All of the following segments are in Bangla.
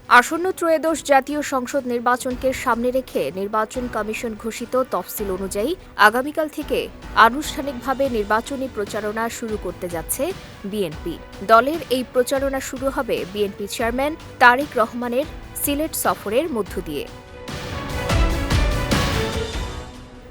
আসন্ন ত্রয়োদশ জাতীয় সংসদ নির্বাচনকে সামনে রেখে নির্বাচন কমিশন ঘোষিত তফসিল অনুযায়ী আগামীকাল থেকে আনুষ্ঠানিকভাবে নির্বাচনী প্রচারণা শুরু করতে যাচ্ছে বিএনপি। দলের এই প্রচারণা শুরু হবে বিএনপি চেয়ারম্যান তারেক রহমানের সিলেট সফরের মধ্য দিয়ে।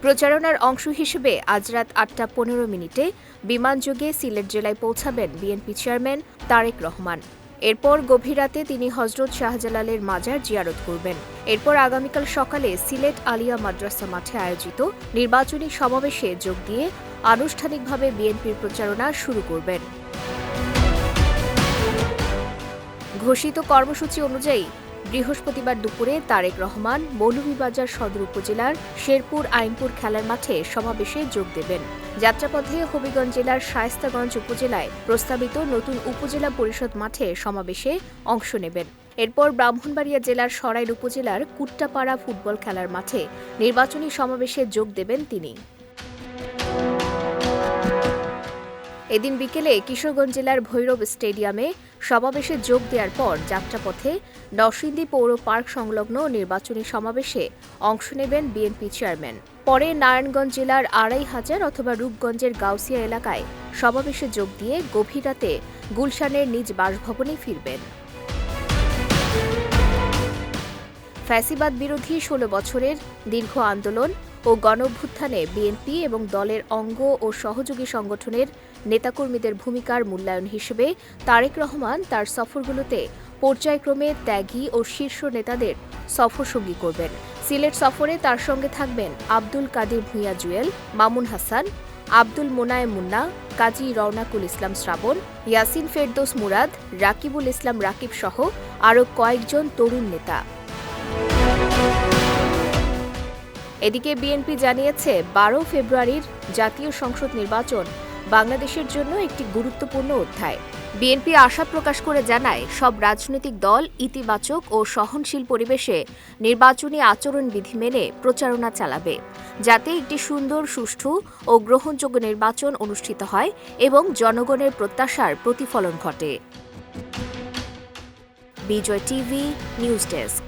প্রচারণার অংশ হিসেবে আজ রাত ৮টা ১৫ বিমানযোগে সিলেট জেলায় পৌঁছাবেন বিএনপি চেয়ারম্যান তারেক রহমান। এরপর গভীর রাতে তিনি হজরত শাহজালালের মাজার জিয়ারত করবেন। এরপর আগামীকাল সকালে সিলেট আলিয়া মাদ্রাসা মাঠে আয়োজিত নির্বাচনী সমাবেশে যোগ দিয়ে আনুষ্ঠানিকভাবে বিএনপির প্রচারণা শুরু করবেন। ঘোষিত কর্মসূচি অনুযায়ী বৃহস্পতিবার দুপুরে তারেক রহমান মৌলভীবাজার সদর উপজেলার শেরপুর আইনপুর খেলার মাঠে সমাবেশে যোগ দেবেন। যাত্রাপথে হবিগঞ্জ জেলার শায়েস্তাগঞ্জ উপজেলায় প্রস্তাবিত নতুন উপজেলা পরিষদ মাঠে সমাবেশে অংশ নেবেন। এরপর ব্রাহ্মণবাড়িয়া জেলার সরাইল উপজেলার কুট্টাপাড়া ফুটবল খেলার মাঠে নির্বাচনী সমাবেশে যোগ দেবেন তিনি। এদিন বিকেলে কিশোরগঞ্জ জেলার ভৈরব স্টেডিয়ামে সমাবেশে যোগ দেওয়ার পর যাত্রাপথে নরসিংদী পৌর পার্ক সংলগ্ন নির্বাচনী সমাবেশে অংশ নেবেন বিএনপি চেয়ারম্যান। পরে নারায়ণগঞ্জ জেলার আড়াইহাজার অথবা রূপগঞ্জের গাউসিয়া এলাকায় সমাবেশে যোগ দিয়ে গভীর রাতে গুলশানের নিজ বাসভবনে ফিরবেন। ফ্যাসিবাদ বিরোধী ১৬ বছরের দীর্ঘ আন্দোলন ও গণঅভ্যুত্থানে বিএনপি এবং দলের অঙ্গ ও সহযোগী সংগঠনের নেতাকর্মীদের ভূমিকার মূল্যায়ন হিসেবে তারেক রহমান তার সফরগুলোতে পর্যায়ক্রমে ত্যাগী ও শীর্ষ নেতাদের সফরসঙ্গী করবেন। সিলেট সফরে তার সঙ্গে থাকবেন আব্দুল কাদির ভূঁইয়া জুয়েল, মামুন হাসান, আব্দুল মোনায়েম মুন্না, কাজী রওনাকুল ইসলাম শ্রাবণ, ইয়াসিন ফেরদৌস মুরাদ, রাকিবুল ইসলাম রাকিব সহ আরও কয়েকজন তরুণ নেতা। এদিকে বিএনপি জানিয়েছে ১২ ফেব্রুয়ারির জাতীয় সংসদ নির্বাচন বাংলাদেশের জন্য একটি গুরুত্বপূর্ণ অধ্যায়। বিএনপি আশা প্রকাশ করে জানায়, সব রাজনৈতিক দল ইতিবাচক ও সহনশীল পরিবেশে নির্বাচনী আচরণবিধি মেনে প্রচারণা চালাবে, যাতে একটি সুন্দর, সুষ্ঠু ও গ্রহণযোগ্য নির্বাচন অনুষ্ঠিত হয় এবং জনগণের প্রত্যাশার প্রতিফলন ঘটে। বিজয় টিভি নিউজ ডেস্ক।